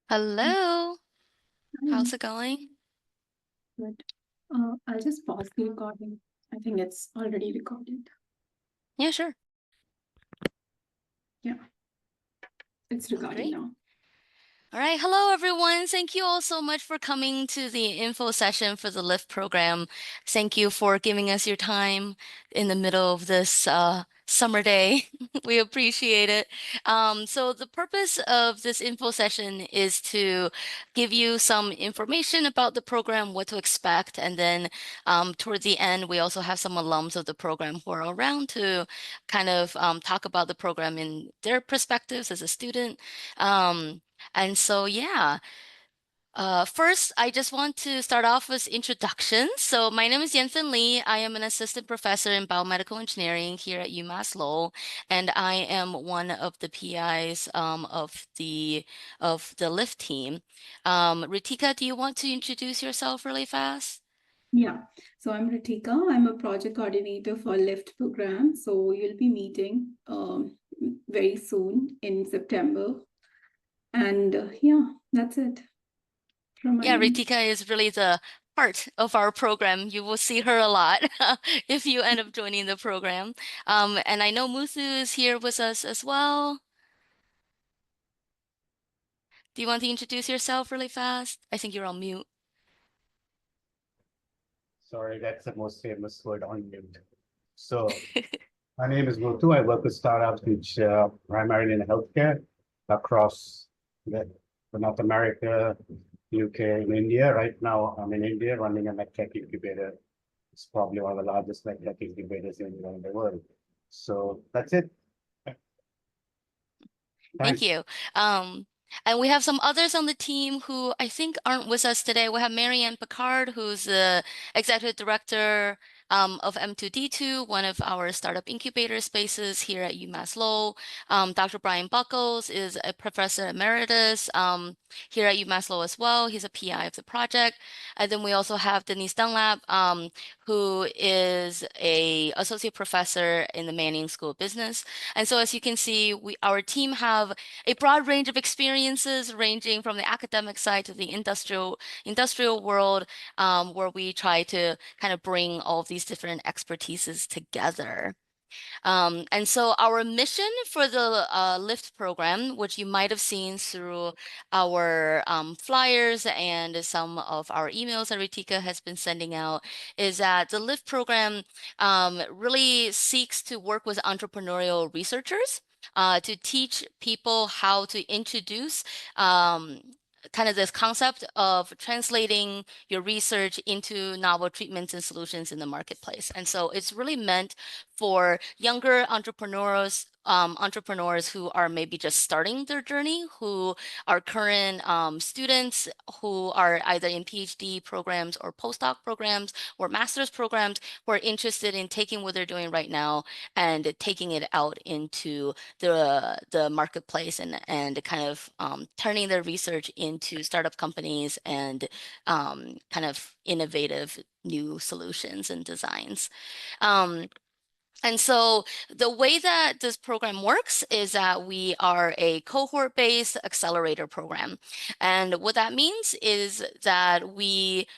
Hello, Hi, how's it going? good. I'll just pause the recording. I think it's already recorded. Yeah, sure. Yeah, it's recording Great. now. All right. Hello, everyone. Thank you all so much for coming to the info session for the LIFT program. Thank you for giving us your time in the middle of this summer day. We appreciate it. So the purpose of this info session is to give you some information about the program, what to expect, and then toward the end, we also have some alums of the program who are around to kind of talk about the program in their perspectives as a student. And so, yeah, first, I just want to start off with introductions. So my name is Yanfen Lee. I am an assistant professor in biomedical engineering here at UMass Lowell, and I am one of the PIs of the LIFT team. Ritika, do you want to introduce yourself really fast? Yeah, so I'm Ritika. I'm a project coordinator for LIFT program. So you'll be meeting very soon in September. And yeah, that's it from my Yeah, end. Ritika is really the heart of our program. You will see her a lot if you end up joining the program. And I know Muthu is here with us as well. Do you want to introduce yourself really fast? I think you're on mute. Sorry, that's the most famous word on mute. So my name is Muthu. I work with startups which primarily in healthcare across the North America, UK, and India. Right now, I'm in India running a medtech incubator. It's probably one of the largest medtech incubators in the world. So that's it. Thank Thanks. you. Um, and we have some others on the team who I think aren't with us today. We have Marianne Picard, who's the executive director of M2D2, one of our startup incubator spaces here at UMass Lowell. Dr. Brian Buckles is a professor emeritus here at UMass Lowell as well. He's a PI of the project. And then we also have Denise Dunlap, who is a associate professor in the Manning School of Business. And so as you can see, our team have a broad range of experiences ranging from the academic side to the industrial world, where we try to kind of bring all of these different expertises together. And so our mission for the LIFT program, which you might have seen through our flyers and some of our emails that Ritika has been sending out, is that the LIFT program really seeks to work with entrepreneurial researchers to teach people how to introduce kind of this concept of translating your research into novel treatments and solutions in the marketplace. And so it's really meant for younger entrepreneurs who are maybe just starting their journey, who are current students who are either in PhD programs or postdoc programs or master's programs who are interested in taking what they're doing right now and taking it out into the marketplace and kind of turning their research into startup companies and kind of innovative new solutions and designs. Um, and so the way that this program works is that we are a cohort-based accelerator program. And what that means is that we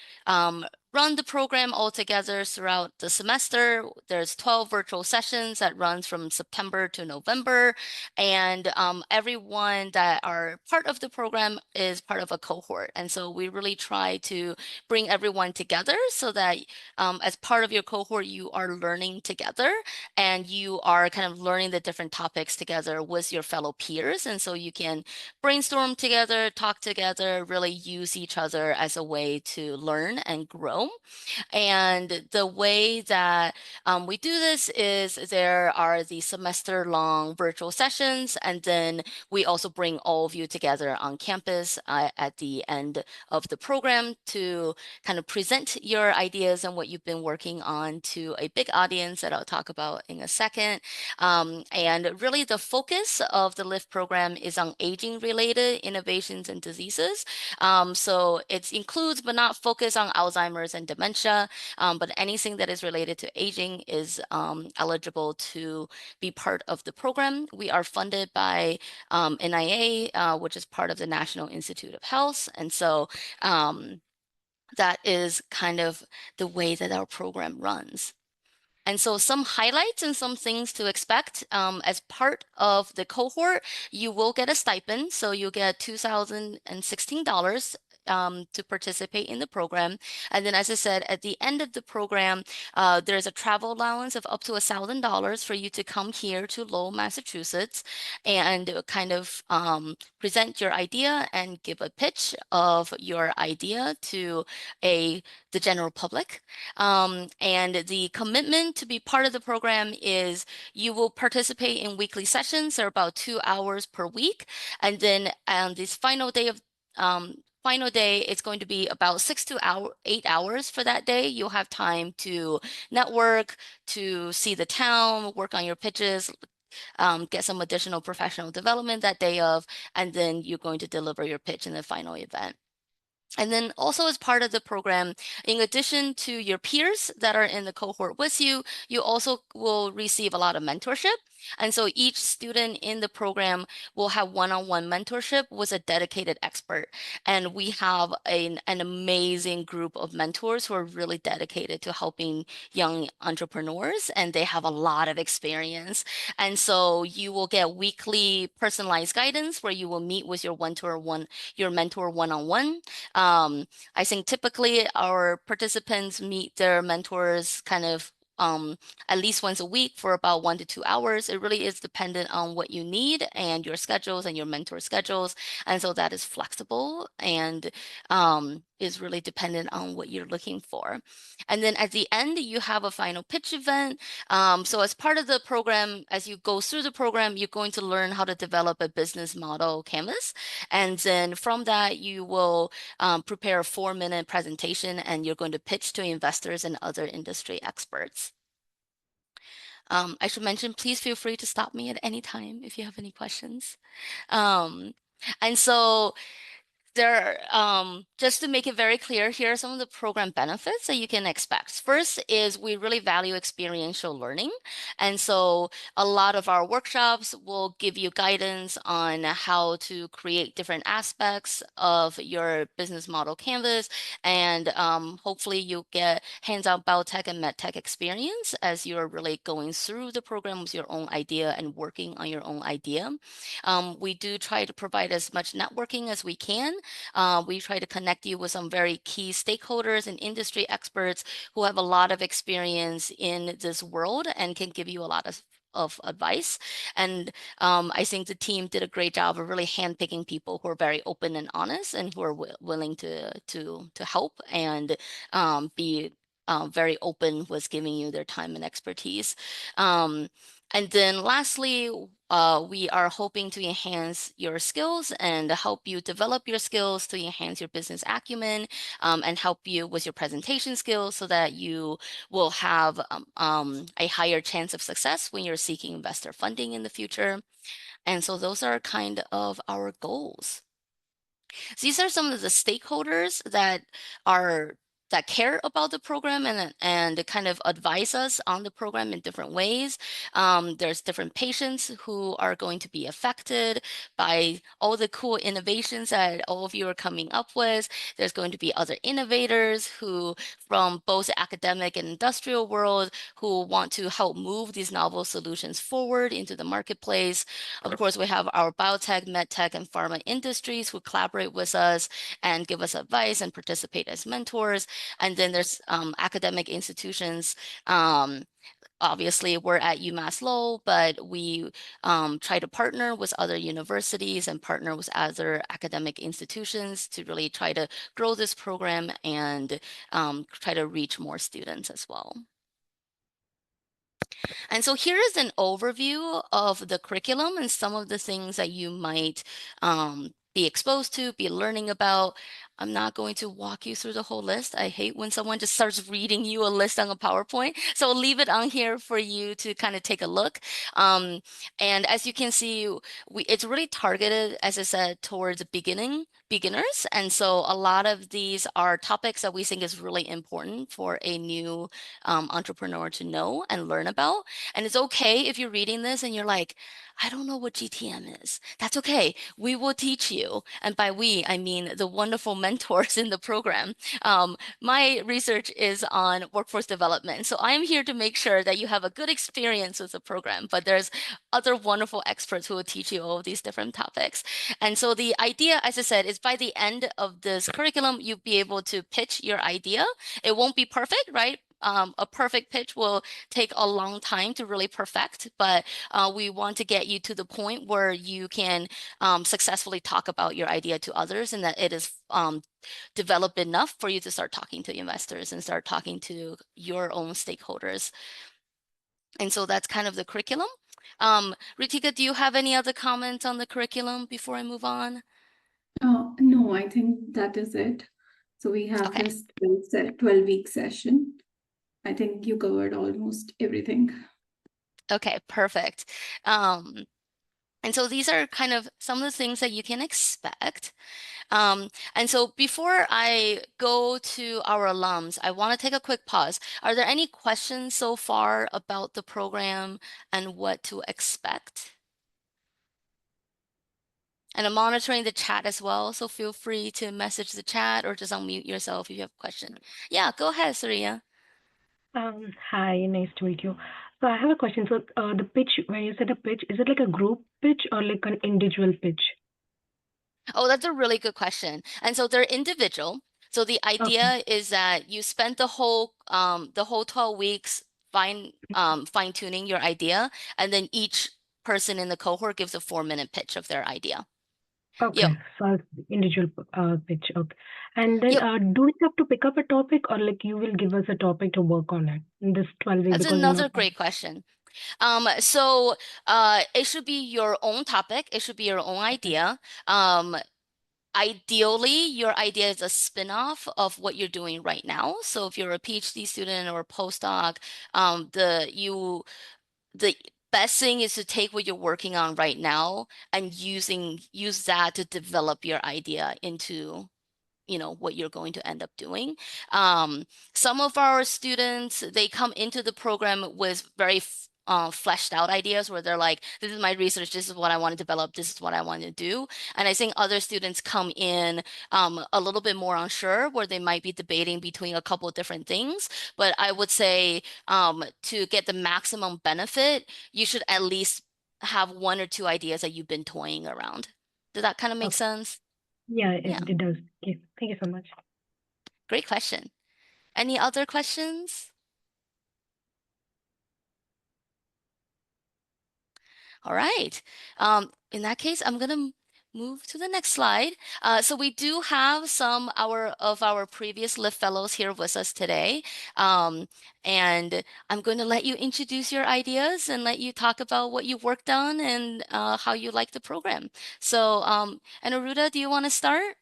run the program all together throughout the semester. There's 12 virtual sessions that runs from September to November. And everyone that are part of the program is part of a cohort. And so we really try to bring everyone together so that as part of your cohort, you are learning together and you are kind of learning the different topics together with your fellow peers. And so you can brainstorm together, talk together, really use each other as a way to learn and grow. And the way that we do this is there are the semester-long virtual sessions, and then we also bring all of you together on campus at the end of the program to kind of present your ideas and what you've been working on to a big audience that I'll talk about in a second. And really the focus of the LIFT program is on aging-related innovations and diseases. So it includes, but not focused on Alzheimer's Alzheimer's and dementia, but anything that is related to aging is eligible to be part of the program. We are funded by NIA, which is part of the National Institute of Health. And so that is kind of the way that our program runs. And so some highlights and some things to expect as part of the cohort, you will get a stipend. So you'll get $2,016 to participate in the program. And then, as I said, at the end of the program, there's a travel allowance of up to $1,000 for you to come here to Lowell, Massachusetts, and kind of present your idea and give a pitch of your idea to the general public. And the commitment to be part of the program is you will participate in weekly sessions. They're about 2 hours per week. And then on this final day, it's going to be about 8 hours for that day. You'll have time to network, to see the town, work on your pitches, get some additional professional development that day of, and then you're going to deliver your pitch in the final event. And then also as part of the program, in addition to your peers that are in the cohort with you, you also will receive a lot of mentorship. And so each student in the program will have one-on-one mentorship with a dedicated expert. And we have an amazing group of mentors who are really dedicated to helping young entrepreneurs, and they have a lot of experience. And so you will get weekly personalized guidance where you will meet with your mentor one-on-one. I think typically our participants meet their mentors kind of at least once a week for about 1 to 2 hours. It really is dependent on what you need and your schedules and your mentor schedules. And so that is flexible and is really dependent on what you're looking for. And then at the end, you have a final pitch event. So as part of the program, as you go through the program, you're going to learn how to develop a business model canvas. And then from that, you will prepare a 4-minute presentation, and you're going to pitch to investors and other industry experts. I should mention, please feel free to stop me at any time if you have any questions. And so just to make it very clear, here are some of the program benefits that you can expect. First is we really value experiential learning. And so a lot of our workshops will give you guidance on how to create different aspects of your business model canvas. And hopefully you get hands-on biotech and medtech experience as you're really going through the program with your own idea and working on your own idea. We do try to provide as much networking as we can. We try to connect you with some very key stakeholders and industry experts who have a lot of experience in this world and can give you a lot of advice. And I think the team did a great job of really handpicking people who are very open and honest and who are willing to help and be very open with giving you their time and expertise. And then lastly, we are hoping to enhance your skills and help you develop your skills to enhance your business acumen and help you with your presentation skills so that you will have a higher chance of success when you're seeking investor funding in the future. And so those are kind of our goals. So these are some of the stakeholders that care about the program and kind of advise us on the program in different ways. There's different patients who are going to be affected by all the cool innovations that all of you are coming up with. There's going to be other innovators who, from both the academic and industrial world, who want to help move these novel solutions forward into the marketplace. Of course, we have our biotech, medtech, and pharma industries who collaborate with us and give us advice and participate as mentors. And then there's academic institutions. Obviously, we're at UMass Lowell, but we try to partner with other universities and partner with other academic institutions to really try to grow this program and try to reach more students as well. And so here is an overview of the curriculum and some of the things that you might be exposed to, be learning about. I'm not going to walk you through the whole list. I hate when someone just starts reading you a list on a PowerPoint. So I'll leave it on here for you to kind of take a look. And as you can see, it's really targeted, as I said, towards beginners. And so a lot of these are topics that we think is really important for a new entrepreneur to know and learn about. And it's okay if you're reading this and you're like, I don't know what GTM is. That's okay. We will teach you. And by we, I mean the wonderful mentors in the program. My research is on workforce development. So I'm here to make sure that you have a good experience with the program, but there's other wonderful experts who will teach you all of these different topics. And so the idea, as I said, is by the end of this curriculum, you'll be able to pitch your idea. It won't be perfect, right? A perfect pitch will take a long time to really perfect, but we want to get you to the point where you can successfully talk about your idea to others and that it is developed enough for you to start talking to investors and start talking to your own stakeholders. And so that's kind of the curriculum. Ritika, do you have any other comments on the curriculum before I move on? No, I think that is it. So we have Okay. this 12-week session. I think you covered almost everything. Okay, perfect. And so these are kind of some of the things that you can expect. And so before I go to our alums, I want to take a quick pause. Are there any questions so far about the program and what to expect? And I'm monitoring the chat as well, so feel free to message the chat or just unmute yourself if you have a question. Yeah, go ahead, Surya. Hi, nice to meet you. So I have a question. So the pitch, when you said a pitch, is it like a group pitch or like an individual pitch? Oh, that's a really good question. And so they're individual. So the Okay. idea is that you spend the whole 12 weeks fine-tuning your idea, and then each person in the cohort gives a 4-minute pitch of their idea. Okay. Yep. So it's individual pitch. Okay. And then Yep. do we have to pick up a topic or like you will give us a topic to work on it in this 12 week That's because another great question. So it should be your own topic. It should be your own idea. Ideally, your idea is a spin-off of what you're doing right now. So if you're a PhD student or a postdoc, the best thing is to take what you're working on right now and use that to develop your idea into what you're going to end up doing. Some of our students, they come into the program with very fleshed out ideas where they're like, this is my research, this is what I want to develop, this is what I want to do. And I think other students come in a little bit more unsure, where they might be debating between a couple of different things. But I would say to get the maximum benefit, you should at least have 1 or 2 ideas that you've been toying around. Does that kind of make Okay. sense? Yeah, Yeah. it does. Okay. Thank you so much. Great question. Any other questions? All right. In that case, I'm going to move to the next slide. So we do have some of our previous LIFT fellows here with us today. And I'm going to let you introduce your ideas and let you talk about what you've worked on and how you like the program. So, Anuruddha, do you want to start?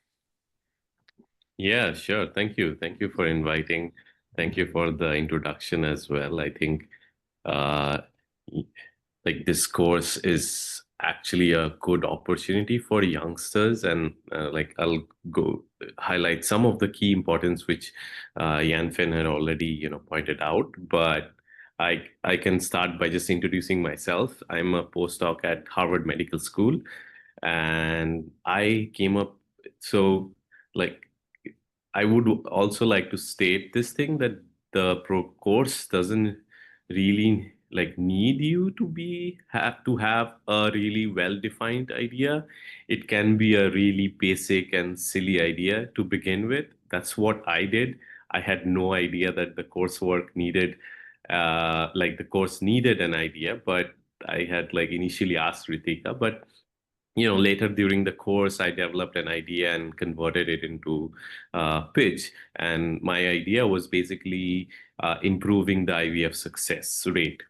Yeah, sure. Thank you. Thank you for inviting. Thank you for the introduction as well. I think uh, like this course is actually a good opportunity for youngsters, and like I'll go highlight some of the key importance which Yan Fen had already pointed out. But I can start by just introducing myself. I'm a postdoc at Harvard Medical School, and I came up so like I would also like to state this thing that the pro course doesn't really like need you to have a really well defined idea. It can be a really basic and silly idea to begin with. That's what I did. I had no idea that the coursework needed like the course needed an idea, but I had like initially asked Ritika, but later during the course, I developed an idea and converted it into pitch. And my idea was basically improving the IVF success rate.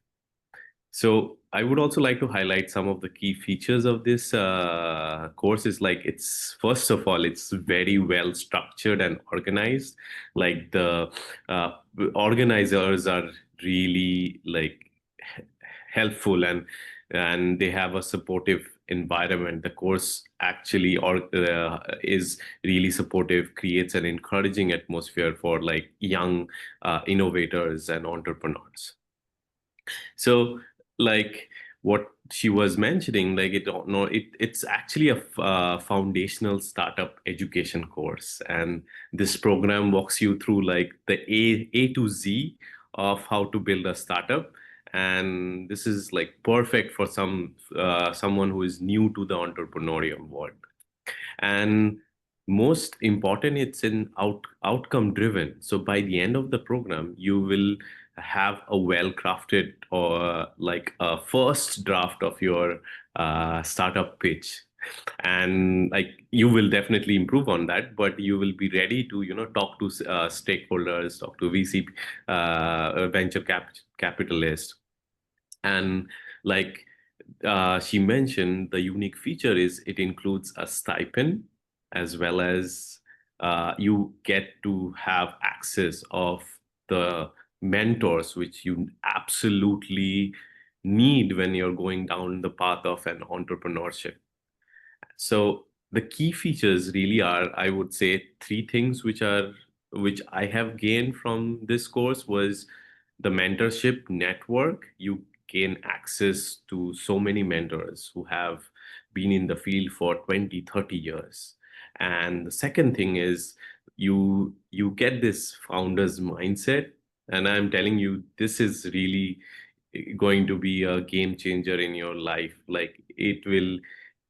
So I would also like to highlight some of the key features of this course. Is like, it's, first of all, it's very well structured and organized. Like the uh, organizers are really like helpful, and they have a supportive environment. The course actually is really supportive, creates an encouraging atmosphere for like young innovators and entrepreneurs. So, like what she was mentioning, like it's actually a foundational startup education course, and this program walks you through like the A to Z of how to build a startup. And this is like perfect for someone who is new to the entrepreneurial world. And most important, it's an outcome driven. So by the end of the program, you will have a well crafted, or like a first draft of your startup pitch. And like, you will definitely improve on that, but you will be ready to talk to stakeholders, talk to VC, venture capitalists. And like she mentioned, the unique feature is it includes a stipend, as well as you get to have access of the mentors which you absolutely need when you're going down the path of an entrepreneurship. So the key features really are, I would say, three things which I have gained from this course was the mentorship network. You gain access to so many mentors who have been in the field for 20, 30 years. And the second thing is you get this founder's mindset. And I'm telling you, this is really going to be a game changer in your life. Like, it will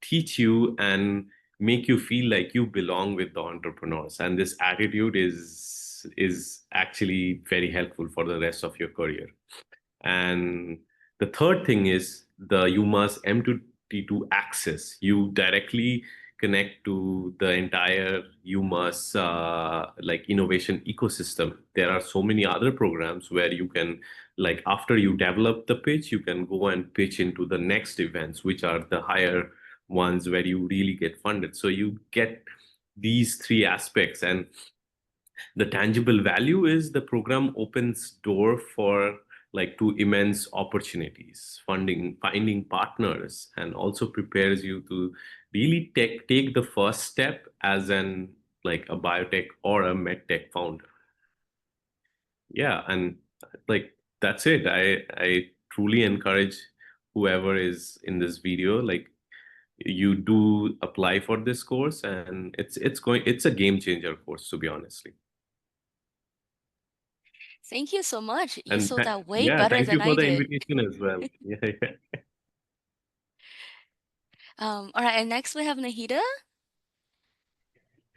teach you and make you feel like you belong with the entrepreneurs, and this attitude is actually very helpful for the rest of your career. And the third thing is the UMass M2T2 access. You directly connect to the entire UMass like innovation ecosystem. There are so many other programs where you can, like, after you develop the pitch, you can go and pitch into the next events, which are the higher ones where you really get funded. So you get these three aspects, and the tangible value is the program opens door for like to immense opportunities, funding, finding partners, and also prepares you to really take the first step as an like a biotech or a medtech founder. Yeah, and like, that's it. I truly encourage whoever is in this video, like, you do apply for this course, and it's a game changer course, to be honestly. Thank you so much. You And sold that way yeah, better thank than you for I the did. invitation as well. Yeah, yeah. All right, and next we have Nahida.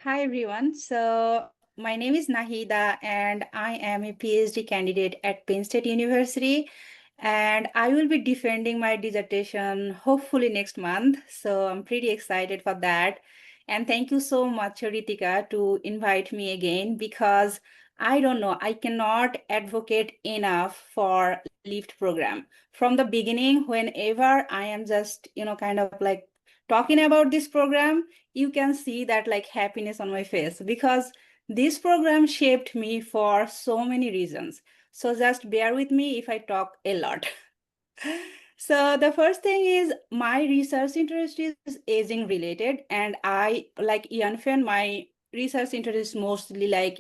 Hi everyone. So my name is Nahida and I am a PhD candidate at Penn State University, and I will be defending my dissertation hopefully next month. So I'm pretty excited for that. And thank you so much, Ritika, to invite me again, because I don't know, I cannot advocate enough for LIFT program. From the beginning, whenever I am just, kind of like talking about this program, you can see that like happiness on my face, because this program shaped me for so many reasons. So just bear with me if I talk a lot. So the first thing is my research interest is aging related, and I, like Yanfen, my research interest is mostly like,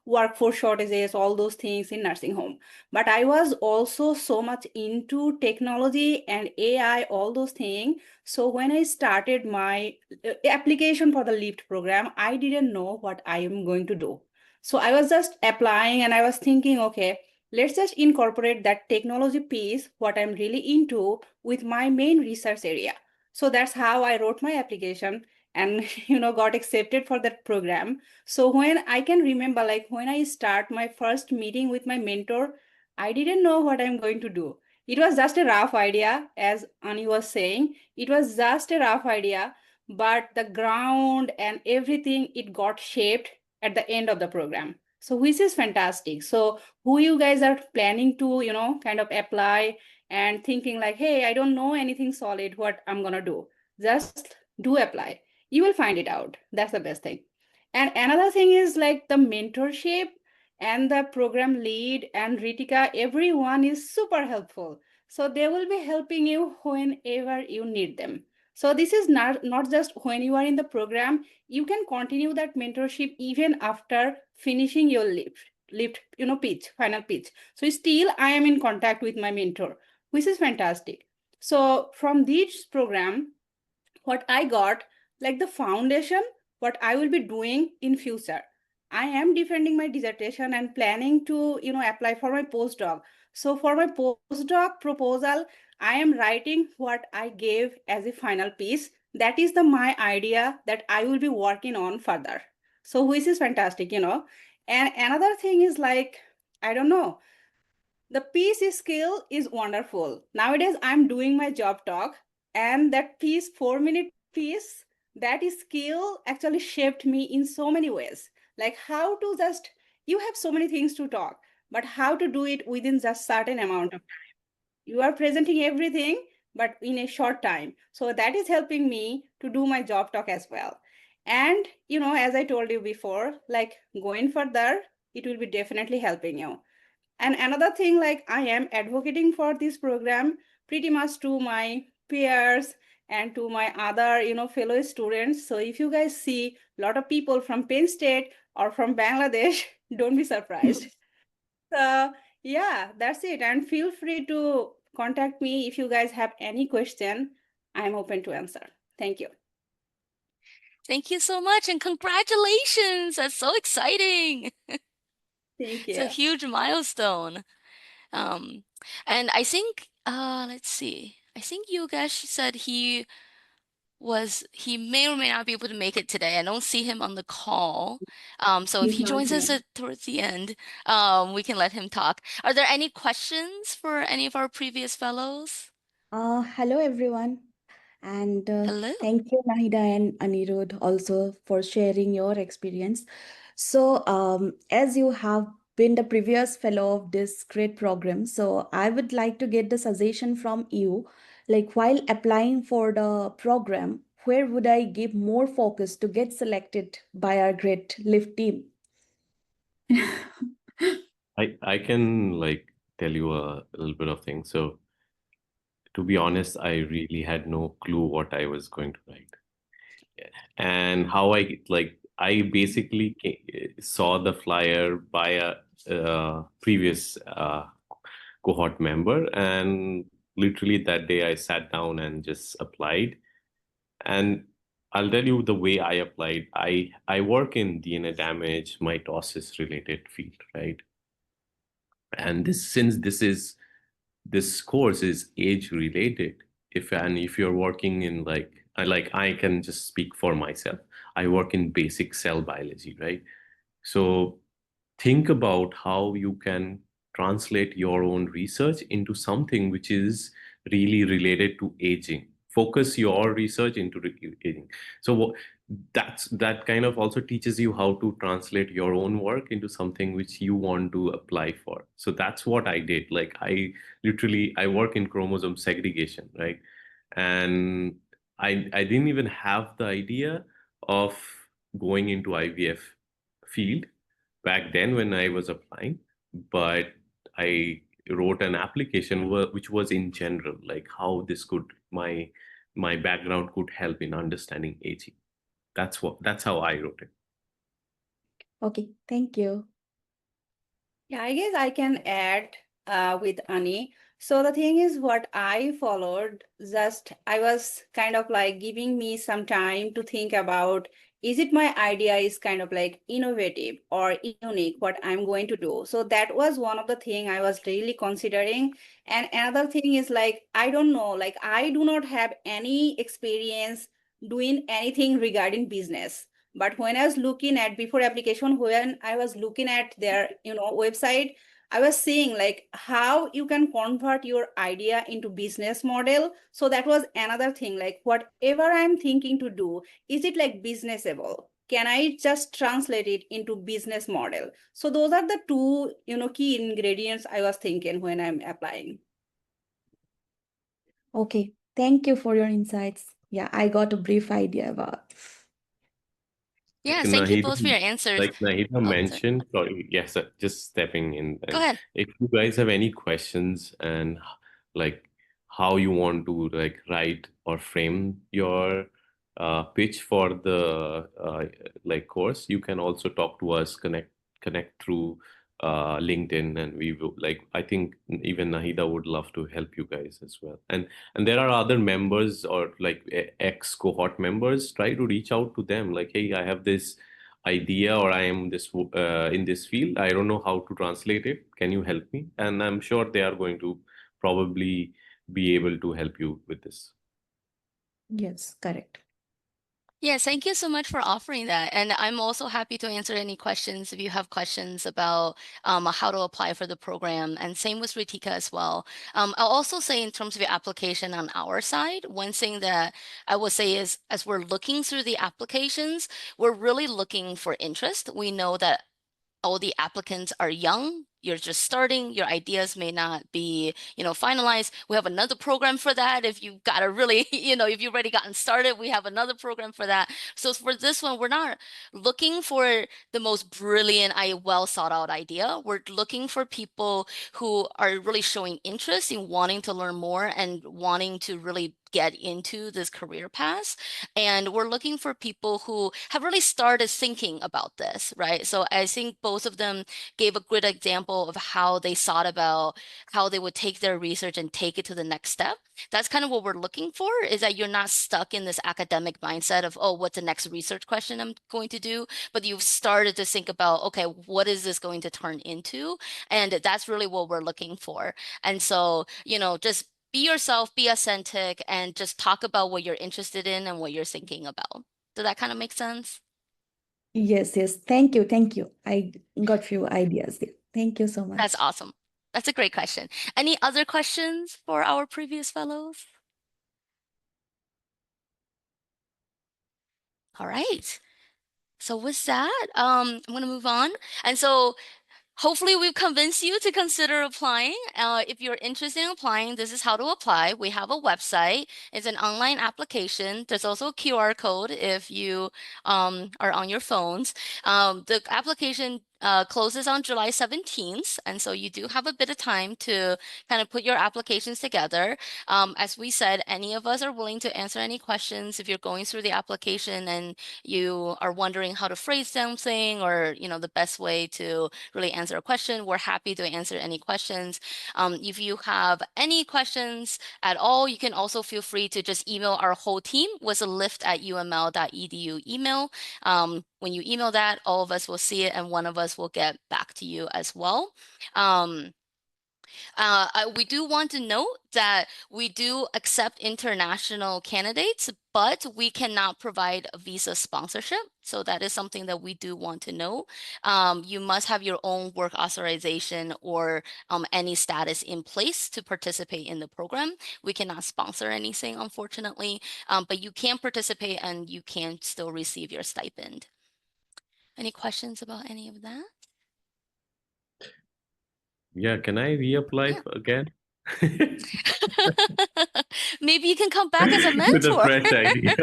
workforce shortages, all those things in nursing home. But I was also so much into technology and AI, all those things. So when I started my application for the LIFT program, I didn't know what I am going to do. So I was just applying and I was thinking, okay, let's just incorporate that technology piece, what I'm really into, with my main research area. So that's how I wrote my application and got accepted for that program. So when I can remember, like when I start my first meeting with my mentor, I didn't know what I'm going to do. It was just a rough idea, as Ani was saying. It was just a rough idea, but the ground and everything, it got shaped at the end of the program. So which is fantastic. So who you guys are planning to, kind of apply and thinking like, hey, I don't know anything solid, what I'm gonna do. Just do apply. You will find it out. That's the best thing. And another thing is like the mentorship and the program lead and Ritika, everyone is super helpful. So they will be helping you whenever you need them. So this is not just when you are in the program, you can continue that mentorship even after finishing your lift pitch, final pitch. So still I am in contact with my mentor, which is fantastic. So from this program, what I got, like the foundation, what I will be doing in future. I am defending my dissertation and planning to, apply for my postdoc. So for my postdoc proposal, I am writing what I gave as a final piece. That is my idea that I will be working on further. So which is fantastic. And another thing is like, I don't know, the piece skill is wonderful. Nowadays, I'm doing my job talk, and that piece, 4-minute piece, that skill actually shaped me in so many ways. Like how to just, you have so many things to talk, but how to do it within just certain amount of time. You are presenting everything, but in a short time. So that is helping me to do my job talk as well. And, as I told you before, like going further, it will be definitely helping you. And another thing, like I am advocating for this program pretty much to my peers and to my other, fellow students. So if you guys see a lot of people from Penn State or from Bangladesh, don't be surprised. So yeah, that's it. And feel free to contact me if you guys have any question. I'm open to answer. Thank you. Thank you so much and congratulations. That's so exciting. Thank It's a you. huge milestone. And I think, let's see. I think Yogesh said he may or may not be able to make it today. I don't see him on the call. So if He's he not joins here. us towards the end, we can let him talk. Are there any questions for any of our previous fellows? Hello everyone, and Hello. thank you Nahida and Anirudh also for sharing your experience. So, as you have been the previous fellow of this great program, so I would like to get the suggestion from you, like while applying for the program, where would I give more focus to get selected by our great LIFT team? I can like tell you a little bit of things. So to be honest, I really had no clue what I was going to write. And how I basically saw the flyer by a previous cohort member, and literally that day I sat down and just applied. And I'll tell you the way I applied. I work in DNA damage mitosis related field, right? And this course is age related, if you're working in I can just speak for myself. I work in basic cell biology, right? So think about how you can translate your own research into something which is really related to aging. Focus your research into aging. So that kind of also teaches you how to translate your own work into something which you want to apply for. So that's what I did. Like I work in chromosome segregation, right? And I didn't even have the idea of going into IVF field back then when I was applying, but I wrote an application which was in general, like how this could my background could help in understanding aging. That's how I wrote it. Okay, thank you. Yeah, I guess I can add with Ani. So the thing is, what I followed, just I was kind of like giving me some time to think about, is it my idea is kind of like innovative or unique, what I'm going to do. So that was one of the thing I was really considering. And another thing is like, I don't know, like I do not have any experience doing anything regarding business. But when I was looking at before application, when I was looking at their, website, I was seeing like how you can convert your idea into business model. So that was another thing, like whatever I'm thinking to do, is it like businessable? Can I just translate it into business model? So those are the two, key ingredients I was thinking when I'm applying. Okay, thank you for your insights. Yeah, I got a brief idea about. Yeah, And thank you Nahida, both for your answers. like Nahida Oh, sorry. mentioned, sorry, yes, just stepping in. Go And ahead. if you guys have any questions and like how you want to like write or frame your pitch for the like course, you can also talk to us, connect through LinkedIn, and we will like I think even Nahida would love to help you guys as well. And there are other members or like ex cohort members. Try to reach out to them like, hey, I have this idea or I am this in this field. I don't know how to translate it. Can you help me? And I'm sure they are going to probably be able to help you with this. Yes, correct. Yes, thank you so much for offering that. And I'm also happy to answer any questions if you have questions about how to apply for the program. And same with Ritika as well. I'll also say in terms of your application on our side, one thing that I will say is as we're looking through the applications, we're really looking for interest. We know that all the applicants are young. You're just starting. Your ideas may not be, finalized. We have another program for that. If you've got a really, if you've already gotten started, we have another program for that. So for this one, we're not looking for the most brilliant, well thought out idea. We're looking for people who are really showing interest in wanting to learn more and wanting to really get into this career path. And we're looking for people who have really started thinking about this, right? So I think both of them gave a good example of how they thought about how they would take their research and take it to the next step. That's kind of what we're looking for, is that you're not stuck in this academic mindset of, oh, what's the next research question I'm going to do? But you've started to think about, okay, what is this going to turn into? And that's really what we're looking for. And so, just be yourself, be authentic, and just talk about what you're interested in and what you're thinking about. Does that kind of make sense? Yes, yes. Thank you. Thank you. I got few ideas there. Thank you so That's much. awesome. That's a great question. Any other questions for our previous fellows? All right. So with that, I'm going to move on. And so hopefully we've convinced you to consider applying. If you're interested in applying, this is how to apply. We have a website. It's an online application. There's also a QR code if you are on your phones. The application closes on July 17th. And so you do have a bit of time to kind of put your applications together. As we said, any of us are willing to answer any questions. If you're going through the application and you are wondering how to phrase something or, the best way to really answer a question, we're happy to answer any questions. If you have any questions at all, you can also feel free to just email our whole team with a lift@uml.edu email. When you email that, all of us will see it and one of us will get back to you as well. We do want to note that we do accept international candidates, but we cannot provide a visa sponsorship. So that is something that we do want to know. You must have your own work authorization or any status in place to participate in the program. We cannot sponsor anything, unfortunately, but you can participate and you can still receive your stipend. Any questions about any of that? Yeah, can I reapply again? Maybe you can come back as a With a mentor. fresh idea.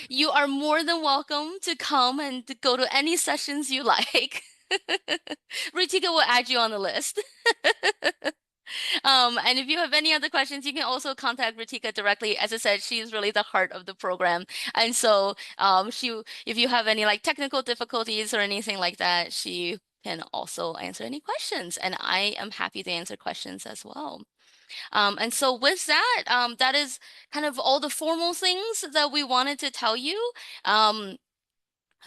You are more than welcome to come and to go to any sessions you like. Ritika will add you on the list. And if you have any other questions, you can also contact Ritika directly. As I said, she's really the heart of the program. And so if you have any like technical difficulties or anything like that, she can also answer any questions. And I am happy to answer questions as well. And so with that, that is kind of all the formal things that we wanted to tell you. And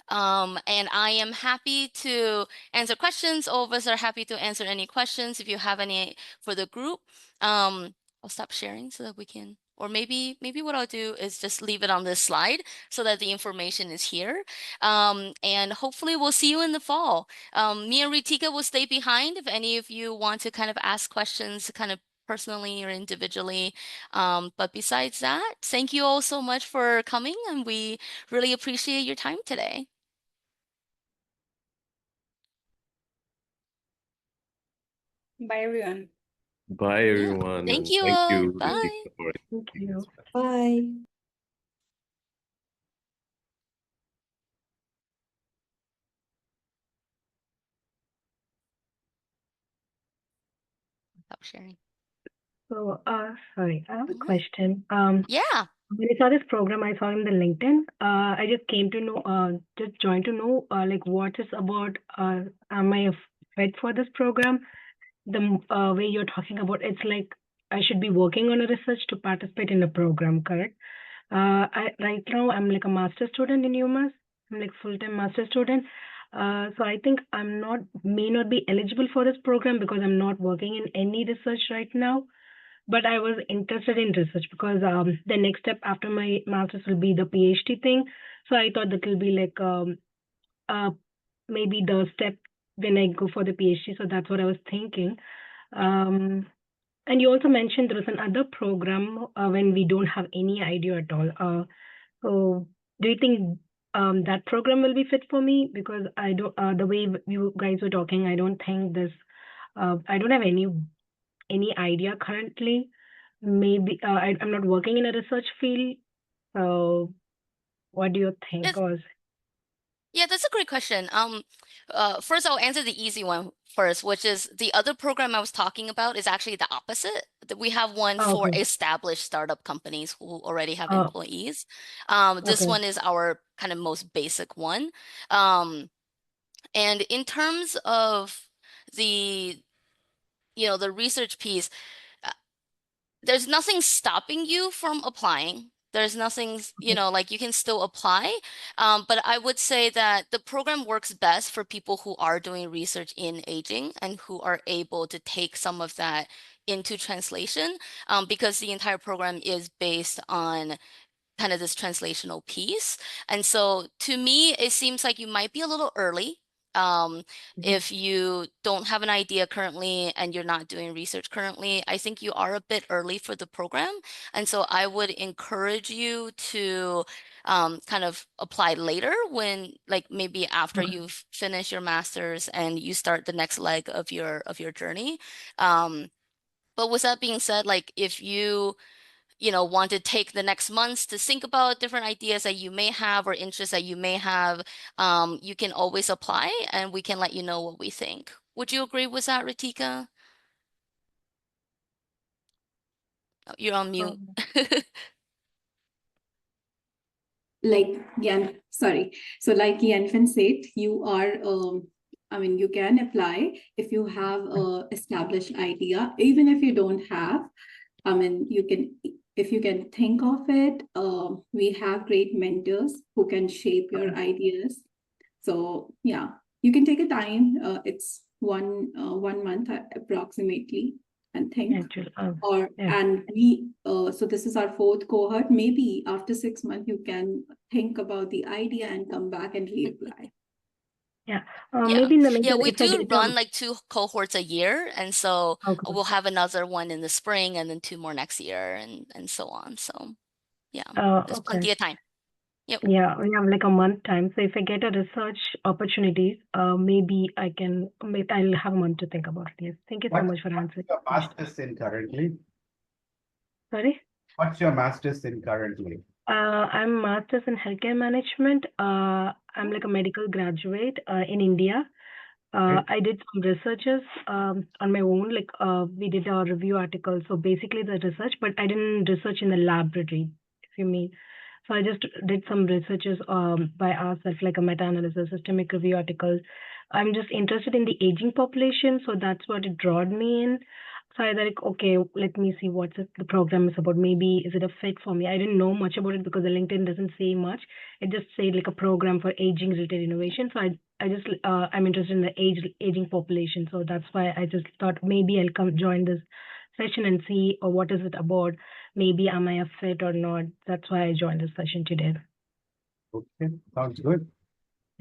I am happy to answer questions. All of us are happy to answer any questions if you have any for the group. I'll stop sharing so that we can, or maybe what I'll do is just leave it on this slide so that the information is here. And hopefully we'll see you in the fall. Me and Ritika will stay behind if any of you want to kind of ask questions kind of personally or individually. But besides that, thank you all so much for coming, and we really appreciate your time today. Bye, everyone. Bye, Yeah. everyone. Thank And you. thank you, Bye. Ritika, for Thank you. Bye. Stop sharing. So, sorry, I have a Mhm. question. Yeah. When I saw this program, I saw in the LinkedIn. I just came to know, just joined to know, like what is about. Am I a fit for this program? The way you're talking about, it's like I should be working on a research to participate in the program, correct? Right now I'm like a master student in UMass. I'm like full-time master student. So I think may not be eligible for this program because I'm not working in any research right now. But I was interested in research because the next step after my master's will be the PhD thing. So I thought that will be like uh, maybe the step when I go for the PhD. So that's what I was thinking. Um, and you also mentioned there was another program when we don't have any idea at all. So do you think that program will be fit for me? Because I don't, the way you guys were talking, I don't think this, I don't have any idea currently. Maybe I'm not working in a research field. So what do you think? Yes. Yeah, that's a great question. First I'll answer the easy one first, which is the other program I was talking about is actually the opposite. That we have one Oh, for okay. established startup companies who already have Oh, employees. This okay. one is our kind of most basic one. And in terms of the, the research piece, there's nothing stopping you from applying. There's nothing, like you can still apply. But I would say that the program works best for people who are doing research in aging and who are able to take some of that into translation, because the entire program is based on kind of this translational piece. And so to me, it seems like you might be a little early. If you don't have an idea currently and you're not doing research currently, I think you are a bit early for the program. And so I would encourage you to kind of apply later when, like maybe after Okay. you've finished your master's and you start the next leg of your journey. But with that being said, like if you want to take the next months to think about different ideas that you may have or interests that you may have, you can always apply and we can let you know what we think. Would you agree with that, Ritika? Oh, you're on mute. Um, Like Yan, sorry. So like Yanfin said, you are, you can apply if you have a established idea, even if you don't have. You can, if you can think of it, we have great mentors who can shape your ideas. So yeah, you can take a time. It's 1 month approximately, and think. actually, yeah. And we, so this is our fourth cohort. Maybe after 6 months, you can think about the idea and come back and reapply. Yeah. Yeah. Maybe in the Yeah, meantime, we if I do get run like 2 cohorts a year. And so okay. we'll have another one in the spring and then 2 more next year and so on. So yeah, there's Okay. plenty of time. Yep. Yeah, we have like a month time. So if I get a research opportunities, maybe I'll have a month to think about it. Yes. Thank you so much for What's answering. your master's in currently? Sorry. What's your master's in currently? I'm master's in healthcare management. I'm like a medical graduate in India. Okay. I did some researches on my own, like we did a review article. So basically the research, but I didn't research in the laboratory, if you mean. So I just did some researches by ourselves, like a meta-analysis, systemic review articles. I'm just interested in the aging population, so that's what it drawed me in. So I like, okay, let me see what the program is about. Maybe is it a fit for me? I didn't know much about it because the LinkedIn doesn't say much. It just said like a program for aging related innovation. So I just I'm interested in the aging population. So that's why I just thought maybe I'll come join this session and see what is it about. Maybe am I a fit or not? That's why I joined this session today. Okay, sounds good.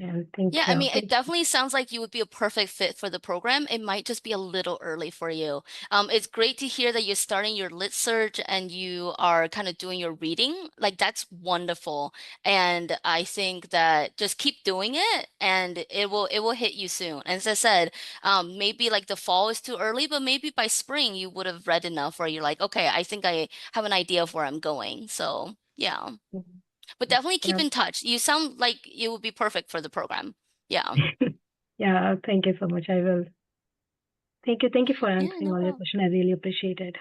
Yeah, thank Yeah, I you. mean, Thank it definitely sounds like you would be a perfect fit for the program. It might just be a little early for you. It's great to hear that you're starting your lit search and you are kind of doing your reading. Like, that's wonderful. And I think that just keep doing it and it will hit you soon. As I said, maybe like the fall is too early, but maybe by spring you would have read enough where you're like, okay, I think I have an idea of where I'm going. So yeah. you. But definitely keep Yeah. in touch. You sound like you would be perfect for the program. Yeah. Yeah, thank you so much. I will. Thank you. Thank you for Yeah, answering no all your problem. questions. I really appreciate it.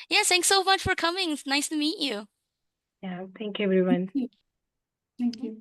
Yeah, thanks so much for coming. It's nice to meet you. Yeah, thank you, everyone. Thank you. Thank you.